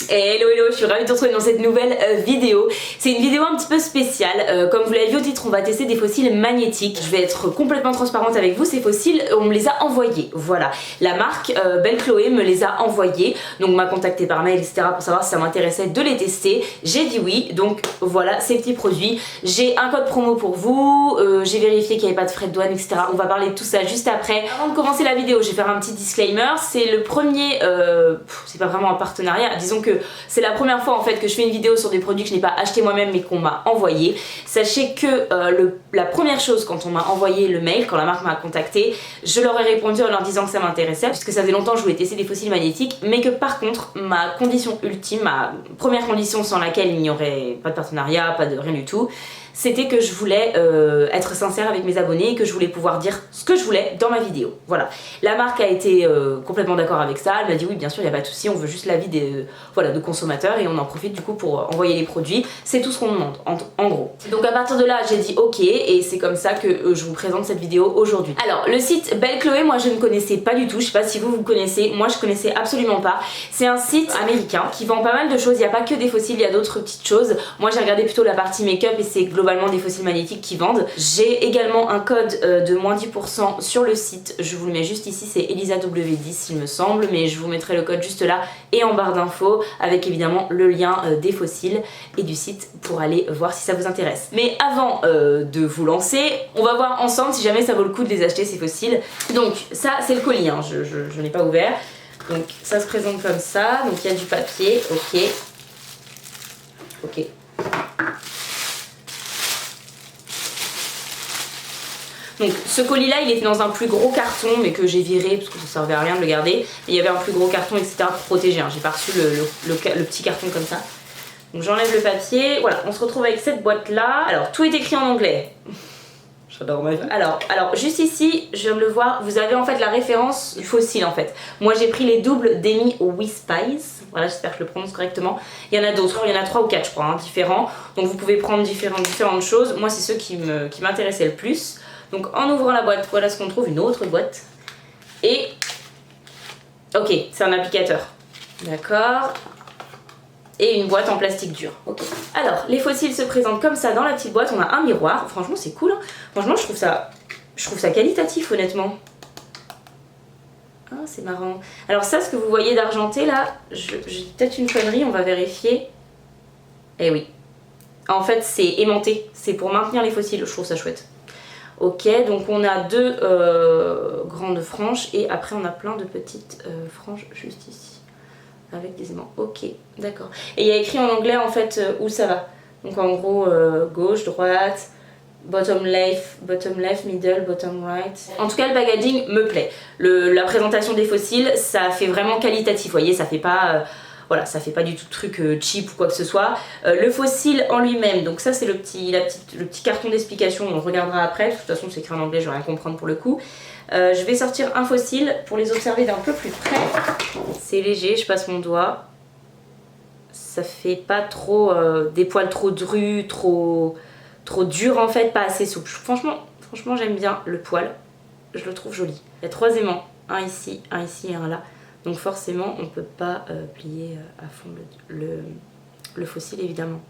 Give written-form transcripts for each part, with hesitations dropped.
Hello hello, je suis ravie de te retrouver dans cette nouvelle vidéo. C'est une vidéo un petit peu spéciale. Comme vous l'avez vu au titre, on va tester des fossiles magnétiques. Je vais être complètement transparente avec vous, ces fossiles, on me les a envoyés. Voilà, la marque Belle Chloé me les a envoyés. Donc m'a contacté par mail, etc. pour savoir si ça m'intéressait de les tester. J'ai dit oui, donc voilà ces petits produits. J'ai un code promo pour vous, j'ai vérifié qu'il n'y avait pas de frais de douane, etc. On va parler de tout ça juste après. Avant de commencer la vidéo, je vais faire un petit disclaimer. C'est le premier, c'est pas vraiment un partenariat, disons que c'est la première fois en fait que je fais une vidéo sur des produits que je n'ai pas acheté moi-même mais qu'on m'a envoyé. Sachez que la première chose quand on m'a envoyé le mail, quand la marque m'a contacté, je leur ai répondu en leur disant que ça m'intéressait puisque ça faisait longtemps que je voulais tester des fossiles magnétiques, mais que par contre ma condition ultime, ma première condition sans laquelle il n'y aurait pas de partenariat, pas de rien du tout, c'était que je voulais être sincère avec mes abonnés et que je voulais pouvoir dire ce que je voulais dans ma vidéo. Voilà. La marque a été complètement d'accord avec ça, elle m'a dit oui bien sûr il n'y a pas de souci, on veut juste l'avis des voilà, de consommateurs et on en profite du coup pour envoyer les produits, c'est tout ce qu'on demande en gros. Donc à partir de là j'ai dit ok et c'est comme ça que je vous présente cette vidéo aujourd'hui. Alors le site Belle Chloé, moi je ne connaissais pas du tout, je sais pas si vous connaissez, moi je connaissais absolument pas. C'est un site américain qui vend pas mal de choses, il n'y a pas que des fossiles, il y a d'autres petites choses. Moi j'ai regardé plutôt la partie make-up et c'est globalement des fossiles magnétiques qui vendent. J'ai également un code de moins 10% sur le site, je vous le mets juste ici, c'est ElisaW10 il me semble, mais je vous mettrai le code juste là et en barre d'infos avec évidemment le lien des fossiles et du site pour aller voir si ça vous intéresse. Mais avant de vous lancer, on va voir ensemble si jamais ça vaut le coup de les acheter ces fossiles. Donc ça c'est le colis, hein. Je n'ai pas ouvert. Donc ça se présente comme ça, donc il y a du papier, ok. Ok. Donc ce colis là il était dans un plus gros carton mais que j'ai viré parce que ça servait à rien de le garder. Et il y avait un plus gros carton etc pour protéger, hein. J'ai pas reçu le petit carton comme ça. Donc j'enlève le papier, voilà on se retrouve avec cette boîte là. Alors tout est écrit en anglais. J'adore ma vie. Alors juste ici, je viens de le voir, vous avez en fait la référence du fossile en fait. Moi j'ai pris les doubles Demi Wispice. Voilà, j'espère que je le prononce correctement. Il y en a d'autres, il y en a 3 ou 4 je crois, hein, différents. Donc vous pouvez prendre différentes choses. Moi c'est ceux qui m'intéressaient le plus. Donc en ouvrant la boîte, voilà ce qu'on trouve, une autre boîte. Et... ok, c'est un applicateur. D'accord. Et une boîte en plastique dur. Ok. Alors, les fossiles se présentent comme ça dans la petite boîte. On a un miroir. Franchement, c'est cool. Hein. Franchement, je trouve ça qualitatif, honnêtement. Ah, c'est marrant. Alors ça, ce que vous voyez d'argenté, là, j'ai peut-être une connerie, on va vérifier. Eh oui. En fait, c'est aimanté. C'est pour maintenir les fossiles. Je trouve ça chouette. Ok, donc on a deux grandes franges et après on a plein de petites franges juste ici. Avec des aimants. Ok, d'accord. Et il y a écrit en anglais en fait où ça va. Donc en gros, gauche, droite, bottom left, middle, bottom right. En tout cas, le packaging me plaît. La présentation des fossiles, ça fait vraiment qualitatif. Vous voyez, ça fait pas... voilà, ça fait pas du tout de truc cheap ou quoi que ce soit. Le fossile en lui-même, donc ça c'est le petit carton d'explication, on le regardera après. De toute façon, c'est écrit en anglais, je vais rien comprendre pour le coup. Je vais sortir un fossile pour les observer d'un peu plus près. C'est léger, je passe mon doigt. Ça fait pas trop des poils trop drus, trop dur en fait, pas assez souple. Franchement j'aime bien le poil, je le trouve joli. Il y a 3 aimants, un ici et un là. Donc forcément on peut pas plier à fond le fossile évidemment.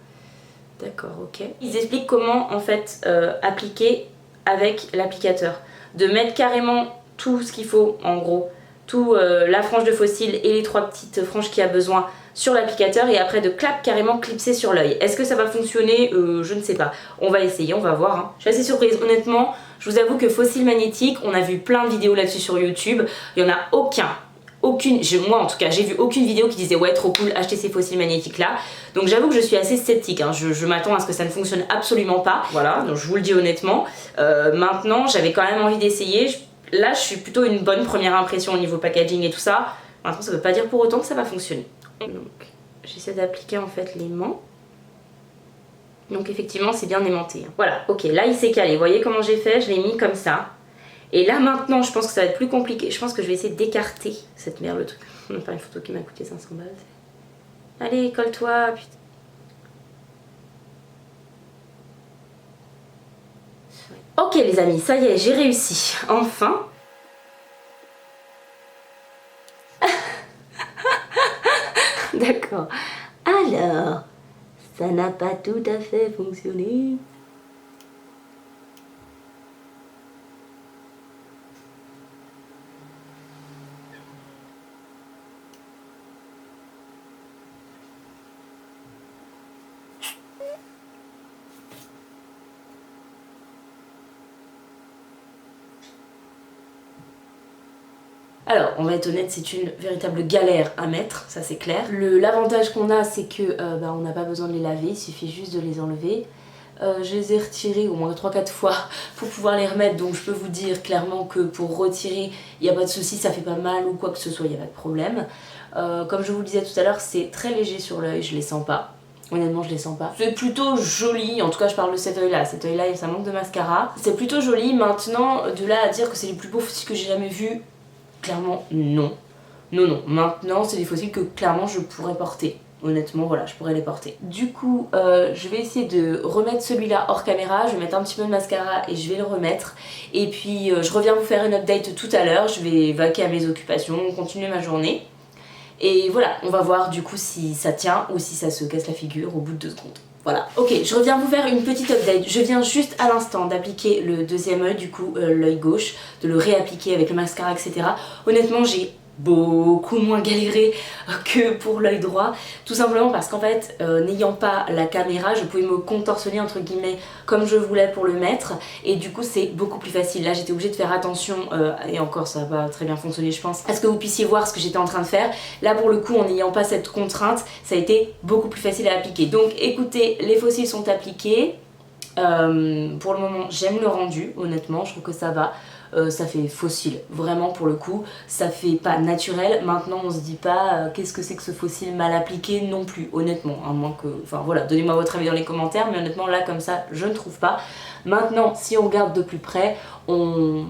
D'accord, ok. Ils expliquent comment en fait appliquer avec l'applicateur. De mettre carrément tout ce qu'il faut en gros, tout la frange de fossile et les 3 petites franges qu'il y a besoin sur l'applicateur et après de carrément clipser sur l'œil. Est-ce que ça va fonctionner? Je ne sais pas. On va essayer, on va voir. Hein. Je suis assez surprise. Honnêtement, je vous avoue que fossiles magnétiques, on a vu plein de vidéos là-dessus sur YouTube. Il n'y en a aucune, moi en tout cas, j'ai vu aucune vidéo qui disait ouais trop cool, acheter ces fossiles magnétiques là. Donc j'avoue que je suis assez sceptique, hein. Je m'attends à ce que ça ne fonctionne absolument pas. Voilà, donc je vous le dis honnêtement. Maintenant, j'avais quand même envie d'essayer. Là, je suis plutôt une bonne première impression au niveau packaging et tout ça. Maintenant, ça ne veut pas dire pour autant que ça va fonctionner. Donc, j'essaie d'appliquer en fait l'aimant. Donc effectivement, c'est bien aimanté. Hein. Voilà, ok, là il s'est calé. Vous voyez comment j'ai fait? Je l'ai mis comme ça. Et là maintenant, je pense que ça va être plus compliqué. Je pense que je vais essayer d'écarter cette merde, le truc. On n'a pas une photo qui m'a coûté 500 balles. Allez, colle-toi, putain. Ok les amis, ça y est, j'ai réussi. Enfin. D'accord. D'accord. Alors, ça n'a pas tout à fait fonctionné. Alors, on va être honnête, c'est une véritable galère à mettre, ça c'est clair. L'avantage qu'on a, c'est que on n'a pas besoin de les laver, il suffit juste de les enlever. Je les ai retirés au moins 3-4 fois pour pouvoir les remettre, donc je peux vous dire clairement que pour retirer, il n'y a pas de souci, ça fait pas mal ou quoi que ce soit, il n'y a pas de problème. Comme je vous le disais tout à l'heure, c'est très léger sur l'œil, je les sens pas. Honnêtement, je les sens pas. C'est plutôt joli, en tout cas je parle de cet œil là. Cet œil là, ça manque de mascara. C'est plutôt joli. Maintenant, de là à dire que c'est les plus beaux fossiles que j'ai jamais vus, clairement non. Non. Maintenant, c'est des fossiles que clairement je pourrais porter. Honnêtement, voilà, je pourrais les porter. Du coup, je vais essayer de remettre celui-là hors caméra. Je vais mettre un petit peu de mascara et je vais le remettre. Et puis, je reviens vous faire une update tout à l'heure. Je vais vaquer à mes occupations, continuer ma journée. Et voilà, on va voir du coup si ça tient ou si ça se casse la figure au bout de 2 secondes. Voilà, ok, je reviens vous faire une petite update. Je viens juste à l'instant d'appliquer le deuxième œil, du coup l'œil gauche, de le réappliquer avec le mascara, etc. Honnêtement, j'ai beaucoup moins galéré que pour l'œil droit, tout simplement parce qu'en fait n'ayant pas la caméra, je pouvais me contorsionner entre guillemets comme je voulais pour le mettre, et du coup c'est beaucoup plus facile. Là j'étais obligée de faire attention, et encore ça va très bien fonctionner je pense, à ce que vous puissiez voir ce que j'étais en train de faire. Là pour le coup, en n'ayant pas cette contrainte, ça a été beaucoup plus facile à appliquer. Donc écoutez, les fossiles sont appliqués. Pour le moment j'aime le rendu, honnêtement je trouve que ça va. Ça fait fossile, vraiment pour le coup, ça fait pas naturel. Maintenant on se dit pas qu'est-ce que c'est que ce fossile mal appliqué non plus, honnêtement, à moins que, enfin voilà, donnez-moi votre avis dans les commentaires, mais honnêtement là comme ça je ne trouve pas. Maintenant si on regarde de plus près, on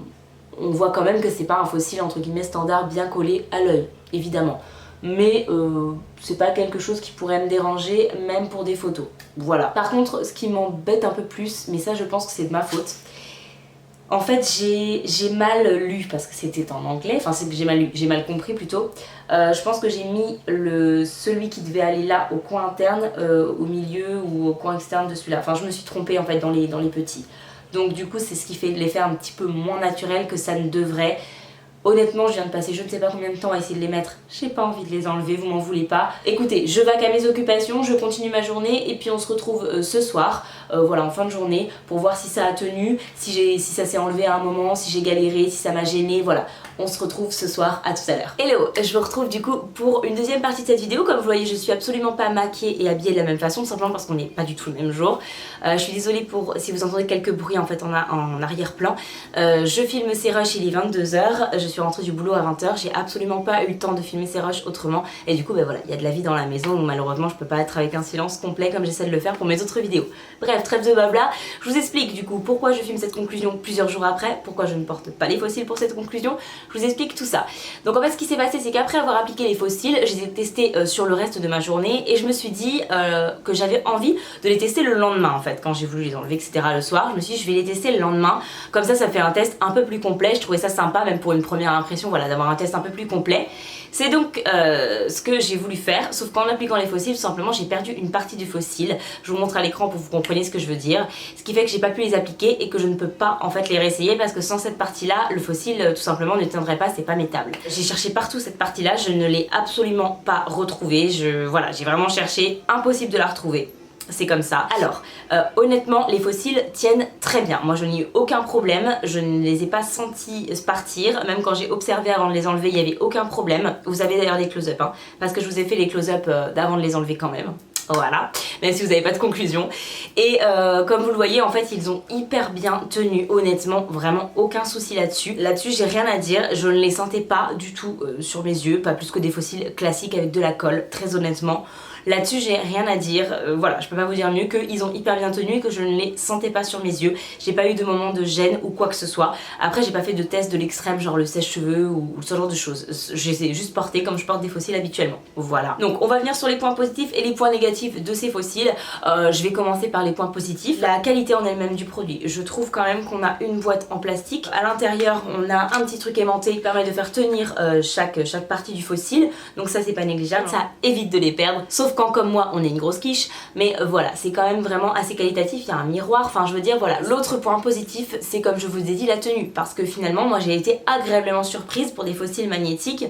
voit quand même que c'est pas un fossile entre guillemets standard bien collé à l'œil, évidemment. Mais c'est pas quelque chose qui pourrait me déranger même pour des photos, voilà. Par contre ce qui m'embête un peu plus, mais ça je pense que c'est de ma faute, en fait j'ai mal lu parce que c'était en anglais, enfin c'est que j'ai mal compris plutôt. Je pense que j'ai mis celui qui devait aller là au coin interne, au milieu ou au coin externe de celui-là. Enfin je me suis trompée en fait dans les petits. Donc du coup c'est ce qui fait l'effet un petit peu moins naturel que ça ne devrait. Honnêtement, je viens de passer je ne sais pas combien de temps à essayer de les mettre. J'ai pas envie de les enlever, vous m'en voulez pas. Écoutez, je vaque à mes occupations, je continue ma journée et puis on se retrouve ce soir, voilà, en fin de journée, pour voir si ça a tenu, si ça s'est enlevé à un moment, si j'ai galéré, si ça m'a gêné, voilà. On se retrouve ce soir, à tout à l'heure. Hello, je vous retrouve du coup pour une deuxième partie de cette vidéo. Comme vous voyez, je suis absolument pas maquillée et habillée de la même façon, simplement parce qu'on n'est pas du tout le même jour. Je suis désolée pour si vous entendez quelques bruits en fait en arrière-plan. Je filme ces rushs, il est 22 h, je suis rentrée du boulot à 20 h, j'ai absolument pas eu le temps de filmer ces rushs autrement. Et du coup, voilà, il y a de la vie dans la maison, donc malheureusement je peux pas être avec un silence complet comme j'essaie de le faire pour mes autres vidéos. Bref, trêve de blabla, je vous explique du coup pourquoi je filme cette conclusion plusieurs jours après, pourquoi je ne porte pas les fossiles pour cette conclusion. Je vous explique tout ça. Donc en fait ce qui s'est passé, c'est qu'après avoir appliqué les fossiles, je les ai testés sur le reste de ma journée et je me suis dit que j'avais envie de les tester le lendemain en fait. Quand j'ai voulu les enlever etc. le soir, je me suis dit je vais les tester le lendemain, comme ça fait un test un peu plus complet. Je trouvais ça sympa même pour une première impression, voilà, d'avoir un test un peu plus complet. C'est donc ce que j'ai voulu faire, sauf qu'en appliquant les fossiles, tout simplement j'ai perdu une partie du fossile. Je vous montre à l'écran pour que vous compreniez ce que je veux dire. Ce qui fait que j'ai pas pu les appliquer et que je ne peux pas en fait les réessayer parce que sans cette partie là, le fossile tout simplement ne tiendrait pas, c'est pas métable. J'ai cherché partout cette partie là, je ne l'ai absolument pas retrouvée. Voilà, j'ai vraiment cherché, impossible de la retrouver. C'est comme ça. Alors, honnêtement, les fossiles tiennent très bien. Moi, je n'ai eu aucun problème. Je ne les ai pas sentis partir. Même quand j'ai observé avant de les enlever, il n'y avait aucun problème. Vous avez d'ailleurs des close-up, hein, parce que je vous ai fait les close-up d'avant de les enlever quand même. Voilà, même si vous n'avez pas de conclusion. Et comme vous le voyez, en fait, ils ont hyper bien tenu, honnêtement, vraiment aucun souci là-dessus. Là-dessus, j'ai rien à dire, je ne les sentais pas du tout sur mes yeux, pas plus que des fossiles classiques avec de la colle, très honnêtement. Là-dessus, j'ai rien à dire, voilà, je peux pas vous dire mieux qu'ils ont hyper bien tenu et que je ne les sentais pas sur mes yeux. J'ai pas eu de moment de gêne ou quoi que ce soit. Après, j'ai pas fait de test de l'extrême, genre le sèche-cheveux ou ce genre de choses. Je les ai juste portés comme je porte des fossiles habituellement. Voilà. Donc, on va venir sur les points positifs et les points négatifs négatifs de ces fossiles, je vais commencer par les points positifs. La qualité en elle-même du produit. Je trouve quand même qu'on a une boîte en plastique. À l'intérieur, on a un petit truc aimanté qui permet de faire tenir chaque partie du fossile. Donc ça, c'est pas négligeable. Ça évite de les perdre. Sauf quand, comme moi, on est une grosse quiche. Mais voilà, c'est quand même vraiment assez qualitatif. Il y a un miroir. Enfin, je veux dire, voilà. L'autre point positif, c'est comme je vous ai dit, la tenue. Parce que finalement, moi, j'ai été agréablement surprise pour des fossiles magnétiques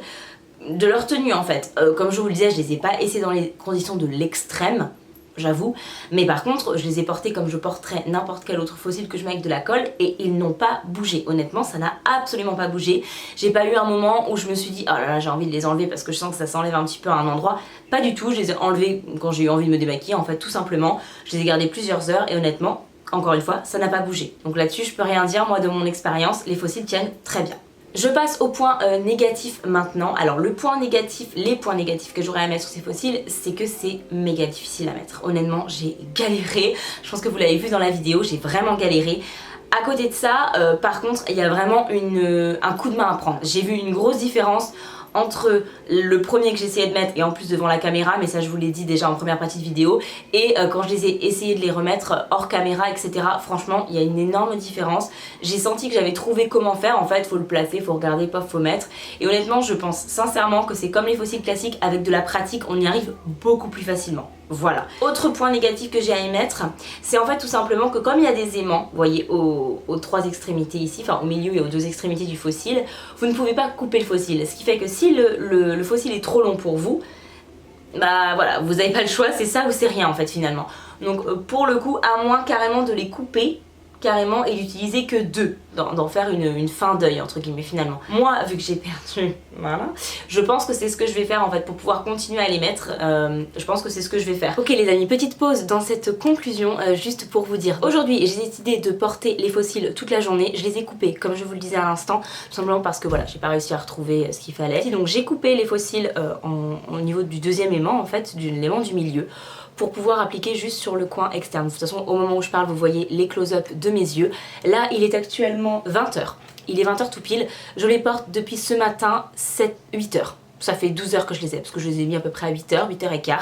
de leur tenue en fait. Comme je vous le disais, je les ai pas essayés dans les conditions de l'extrême, j'avoue, mais par contre je les ai portés comme je porterais n'importe quel autre fossile que je mets avec de la colle et ils n'ont pas bougé. Honnêtement, ça n'a absolument pas bougé. J'ai pas eu un moment où je me suis dit oh là là, j'ai envie de les enlever parce que je sens que ça s'enlève un petit peu à un endroit. Pas du tout, je les ai enlevés quand j'ai eu envie de me démaquiller en fait, tout simplement. Je les ai gardés plusieurs heures et honnêtement, encore une fois, ça n'a pas bougé. Donc là-dessus, je peux rien dire, moi de mon expérience, les fossiles tiennent très bien. Je passe au point négatif maintenant. Alors les points négatifs que j'aurais à mettre sur ces fossiles, c'est que c'est méga difficile à mettre. Honnêtement, j'ai galéré. Je pense que vous l'avez vu dans la vidéo, j'ai vraiment galéré. À côté de ça, par contre, il y a vraiment un coup de main à prendre. J'ai vu une grosse différence entre le premier que j'essayais de mettre et en plus devant la caméra, mais ça je vous l'ai dit déjà en première partie de vidéo, et quand je les ai essayé de les remettre hors caméra, etc. Franchement, il y a une énorme différence. J'ai senti que j'avais trouvé comment faire. En fait, faut le placer, faut regarder, pof, faut mettre. Et honnêtement, je pense sincèrement que c'est comme les fossiles classiques, avec de la pratique, on y arrive beaucoup plus facilement. Voilà. Autre point négatif que j'ai à émettre, c'est en fait tout simplement que comme il y a des aimants, vous voyez, aux trois extrémités ici, enfin au milieu et aux deux extrémités du fossile, vous ne pouvez pas couper le fossile. Ce qui fait que si le fossile est trop long pour vous, bah voilà, vous n'avez pas le choix, c'est ça ou c'est rien en fait finalement. Donc pour le coup, à moins carrément de les couper, carrément, et d'utiliser que deux, d'en faire une fin d'œil entre guillemets finalement. Moi, vu que j'ai perdu, voilà, je pense que c'est ce que je vais faire en fait pour pouvoir continuer à les mettre. Je pense que c'est ce que je vais faire. Ok les amis, petite pause dans cette conclusion, juste pour vous dire. Aujourd'hui, j'ai décidé de porter les fossiles toute la journée. Je les ai coupés, comme je vous le disais à l'instant, tout simplement parce que voilà, j'ai pas réussi à retrouver ce qu'il fallait. Donc j'ai coupé les fossiles au niveau du deuxième aimant en fait, de l'aimant du milieu, pour pouvoir appliquer juste sur le coin externe. De toute façon, au moment où je parle, vous voyez les close-up de mes yeux. Là, il est actuellement 20h. Il est 20h tout pile. Je les porte depuis ce matin, 8h. Ça fait 12 heures que je les ai, parce que je les ai mis à peu près à 8h, 8h15.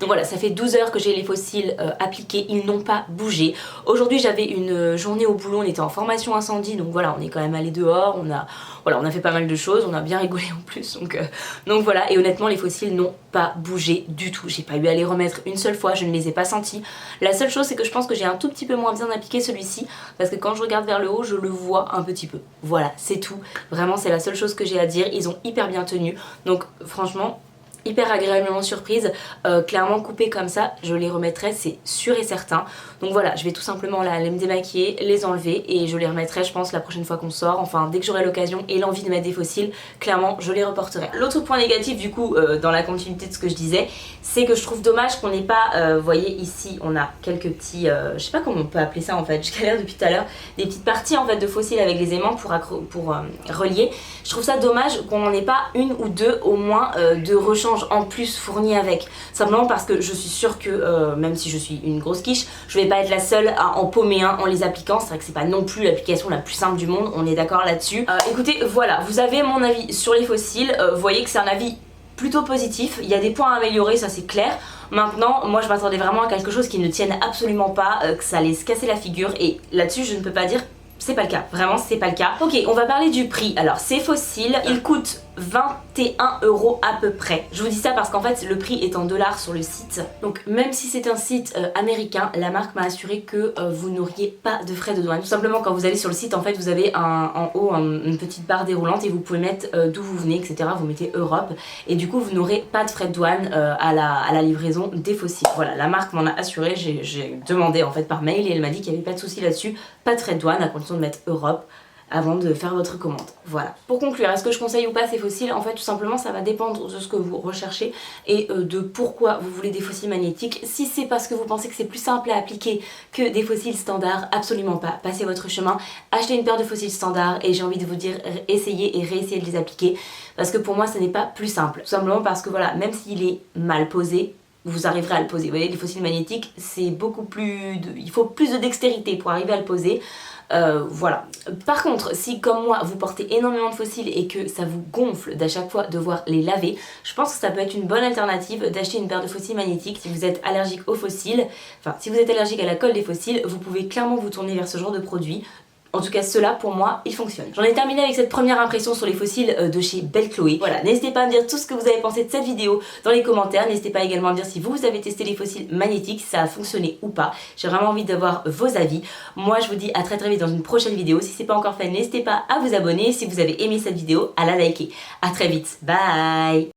Donc voilà, ça fait 12 heures que j'ai les fossiles appliqués, ils n'ont pas bougé. Aujourd'hui j'avais une journée au boulot, on était en formation incendie, donc voilà, on est quand même allé dehors, on a fait pas mal de choses, on a bien rigolé en plus, donc voilà, et honnêtement les fossiles n'ont pas bougé du tout. J'ai pas eu à les remettre une seule fois, je ne les ai pas sentis. La seule chose c'est que je pense que j'ai un tout petit peu moins bien appliqué celui-ci, parce que quand je regarde vers le haut, je le vois un petit peu. Voilà, c'est tout. Vraiment, c'est la seule chose que j'ai à dire, ils ont hyper bien tenu. Donc franchement, hyper agréablement surprise. Clairement coupé comme ça, je les remettrai, c'est sûr et certain. Donc voilà, je vais tout simplement là aller me démaquiller, les enlever et je les remettrai je pense la prochaine fois qu'on sort. Enfin dès que j'aurai l'occasion et l'envie de mettre des fossiles, clairement je les reporterai. L'autre point négatif du coup dans la continuité de ce que je disais, c'est que je trouve dommage qu'on n'ait pas, vous voyez ici on a quelques petits, je sais pas comment on peut appeler ça en fait, je galère depuis tout à l'heure, des petites parties en fait de fossiles avec les aimants pour relier. Je trouve ça dommage qu'on n'en ait pas une ou deux au moins de rechange en plus fourni avec, simplement parce que je suis sûre que même si je suis une grosse quiche, je vais pas être la seule à en paumer un en les appliquant. C'est vrai que c'est pas non plus l'application la plus simple du monde, on est d'accord là-dessus. Écoutez, voilà, vous avez mon avis sur les fossiles, vous voyez que c'est un avis plutôt positif, il y a des points à améliorer, ça c'est clair. Maintenant, moi je m'attendais vraiment à quelque chose qui ne tienne absolument pas, que ça allait se casser la figure, et là-dessus je ne peux pas dire c'est pas le cas, vraiment c'est pas le cas. Ok, on va parler du prix. Alors ces fossiles, ils coûtent 21 € à peu près. Je vous dis ça parce qu'en fait le prix est en dollars sur le site. Donc même si c'est un site américain, la marque m'a assuré que vous n'auriez pas de frais de douane. Tout simplement quand vous allez sur le site, en fait vous avez en haut une petite barre déroulante et vous pouvez mettre d'où vous venez, etc. Vous mettez Europe et du coup vous n'aurez pas de frais de douane à la livraison des fossiles. Voilà, la marque m'en a assuré, j'ai demandé en fait par mail et elle m'a dit qu'il n'y avait pas de souci là-dessus, pas de frais de douane à condition de mettre Europe avant de faire votre commande. Voilà. Pour conclure, est-ce que je conseille ou pas ces fossiles? En fait, tout simplement, ça va dépendre de ce que vous recherchez et de pourquoi vous voulez des fossiles magnétiques. Si c'est parce que vous pensez que c'est plus simple à appliquer que des fossiles standards, absolument pas. Passez votre chemin, achetez une paire de fossiles standards et j'ai envie de vous dire, essayez et réessayez de les appliquer parce que pour moi, ce n'est pas plus simple. Tout simplement parce que voilà, même s'il est mal posé, vous arriverez à le poser. Vous voyez, les fossiles magnétiques, c'est beaucoup plus... il faut plus de dextérité pour arriver à le poser. Voilà. Par contre, si comme moi vous portez énormément de fossiles et que ça vous gonfle d'à chaque fois devoir les laver, je pense que ça peut être une bonne alternative d'acheter une paire de fossiles magnétiques. Si vous êtes allergique aux fossiles, enfin si vous êtes allergique à la colle des fossiles, vous pouvez clairement vous tourner vers ce genre de produit. En tout cas, ceux-là, pour moi, ils fonctionnent. J'en ai terminé avec cette première impression sur les fossiles de chez Belle Chloé. Voilà, n'hésitez pas à me dire tout ce que vous avez pensé de cette vidéo dans les commentaires. N'hésitez pas également à me dire si vous avez testé les fossiles magnétiques, si ça a fonctionné ou pas. J'ai vraiment envie d'avoir vos avis. Moi, je vous dis à très vite dans une prochaine vidéo. Si c'est pas encore fait, n'hésitez pas à vous abonner. Si vous avez aimé cette vidéo, à la liker. À très vite. Bye!